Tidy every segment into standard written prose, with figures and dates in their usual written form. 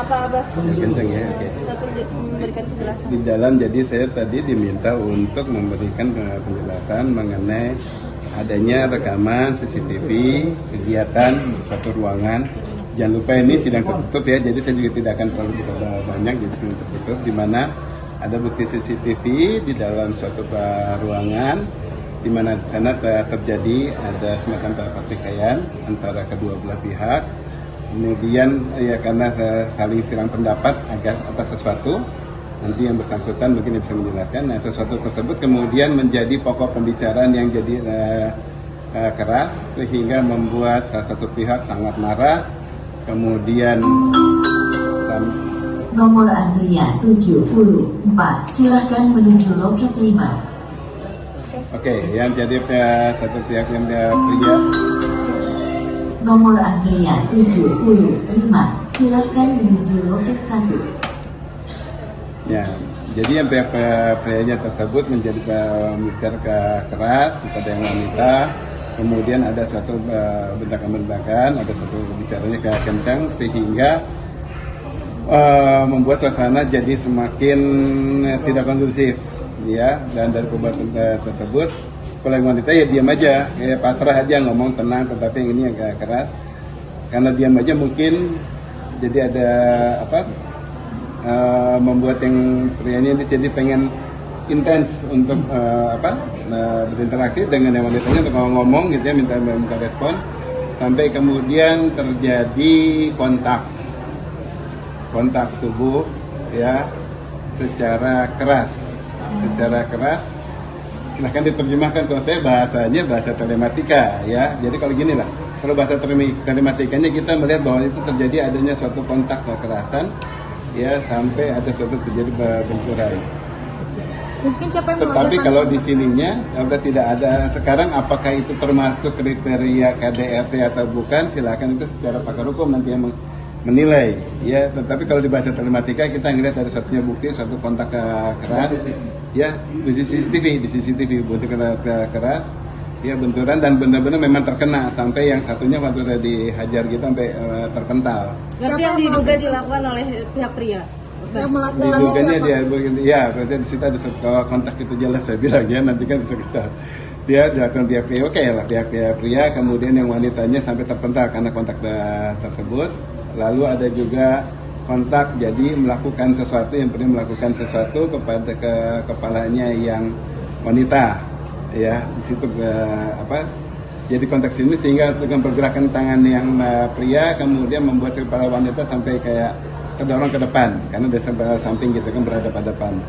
apa Abah? Kencang ya, oke. Satu memberikan penjelasan. Di dalam, jadi saya tadi diminta untuk memberikan penjelasan mengenai adanya rekaman CCTV kegiatan di suatu ruangan. Jangan lupa ini sidang tertutup ya, jadi saya juga tidak akan terlalu banyak, jadi sidang tertutup di mana ada bukti CCTV di dalam suatu ruangan di mana di sana terjadi ada semacam pertikaian antara kedua belah pihak. Kemudian ya karena saling silang pendapat atas sesuatu, nanti yang bersangkutan mungkin bisa menjelaskan. Nah, sesuatu tersebut kemudian menjadi pokok pembicaraan yang jadi keras sehingga membuat salah satu pihak sangat marah. Kemudian nomor antrian 74, silahkan menuju loket 5. Oke, yang jadi satu pihak yang pria. Nomor antrian 75, silahkan menuju loket 1. Ya, jadi yang pihak prianya tersebut menjadi bicara keras kepada yang wanita. Kemudian ada suatu bentakan-bentakan, ada suatu bicaranya kencang sehingga membuat suasana jadi semakin tidak kondusif, ya. Dan dari perbuatan tersebut, kalau yang wanita ya diam aja, ya pasrah aja ngomong tenang. Tetapi yang ini agak keras, karena diam aja mungkin jadi ada membuat yang prianya ini jadi pengen intens untuk berinteraksi dengan yang wanitanya untuk ngomong gitu ya, minta respon, sampai kemudian terjadi kontak tubuh ya secara keras. Silahkan diterjemahkan, kalau saya bahasanya bahasa telematika ya. Jadi kalau gini lah, kalau bahasa telematikanya kita melihat bahwa itu terjadi adanya suatu kontak kekerasan ya, sampai ada suatu terjadi benturan. Mungkin siapa yang Tetapi kalau di sininya sudah tidak ada sekarang, apakah itu termasuk kriteria KDRT atau bukan, silakan itu secara pakar hukum nanti yang menilai ya. Tetapi kalau di bahasa telematika kita ngelihat dari satunya bukti suatu kontak keras ya, di CCTV bukti keras ya, benturan dan benar-benar memang terkena sampai yang satunya waktu udah dihajar gitu sampai terpental. Berarti yang diduga dilakukan oleh pihak pria. Diduganya dia ya, berarti di situ ada satu kontak itu jelas saya bilang ya, nanti kan bisa kita dia dilakukan pihak pria, oke lah pihak pria, kemudian yang wanitanya sampai terpental karena kontak tersebut. Lalu ada juga kontak jadi melakukan sesuatu, yang pernah melakukan sesuatu kepada kepalanya yang wanita ya, di situ jadi konteks ini sehingga dengan pergerakan tangan yang pria kemudian membuat si kepala wanita sampai kayak terdorong ke depan karena dari sebelah samping gitu kan berhadapan-hadapan.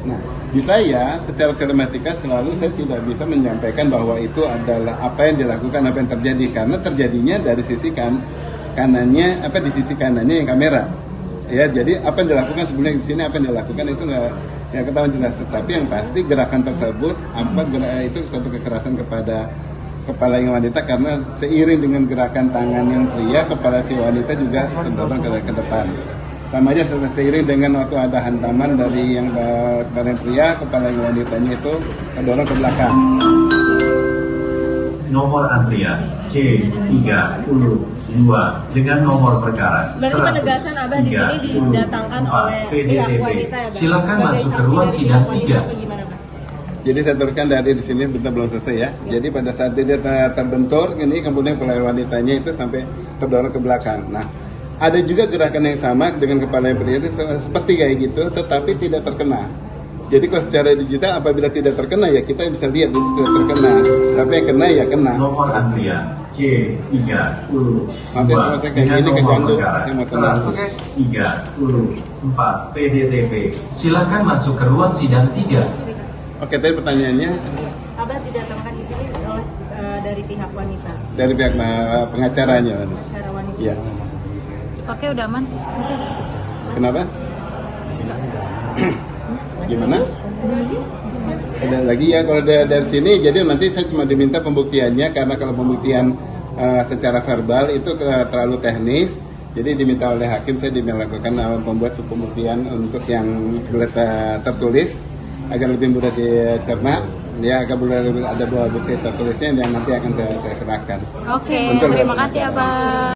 Nah, di saya secara telematika selalu saya tidak bisa menyampaikan bahwa itu adalah apa yang dilakukan, apa yang terjadi, karena terjadinya dari sisi kanannya, di sisi kanannya yang kamera. Ya, jadi apa yang dilakukan sebenarnya di sini, apa yang dilakukan itu nggak ketahuan jelas. Tetapi yang pasti gerakan tersebut itu suatu kekerasan kepada kepala yang wanita, karena seiring dengan gerakan tangan yang pria, kepala si wanita juga terdorong ke depan. Sama aja seiring dengan waktu ada hantaman dari yang kepala yang pria, kepala yang wanitanya itu terdorong ke belakang. Nomor antrian C32 dengan nomor perkara. Berarti penegasan Abah di sini didatangkan oleh pihak wanita ya, Bang? Silakan masuk ke ruang sidang 3. Jadi saya teruskan dari di sini, bentar belum selesai ya. Jadi pada saat dia terbentur ini, kemudian kepala wanitanya itu sampai terdorong ke belakang. Nah, ada juga gerakan yang sama dengan kepala yang pria itu seperti kayak gitu, tetapi tidak terkena. Jadi kalau secara digital apabila tidak terkena ya kita bisa lihat itu tidak terkena, tapi yang kena ya kena. Nomor antrian C32 Maaf ya, saya kayak gini keganggu, saya mau tenang. 134 PDTP. Silakan masuk ke ruang sidang 3. Oke, tadi pertanyaannya Abah didatangkan di sini oleh dari pihak wanita. dari pihak pengacaranya. Pengacara wanita. Iya. Oke, udah aman. Kenapa? Gimana? Ada lagi ya kalau dari sini, jadi nanti saya cuma diminta pembuktiannya, karena kalau pembuktian secara verbal itu terlalu teknis, jadi diminta oleh hakim saya melakukan pembuat pembuktian untuk yang tertulis agar lebih mudah dicerna, ya agar ada buah bukti tertulisnya yang nanti akan saya serahkan. Oke, terima kasih Abah.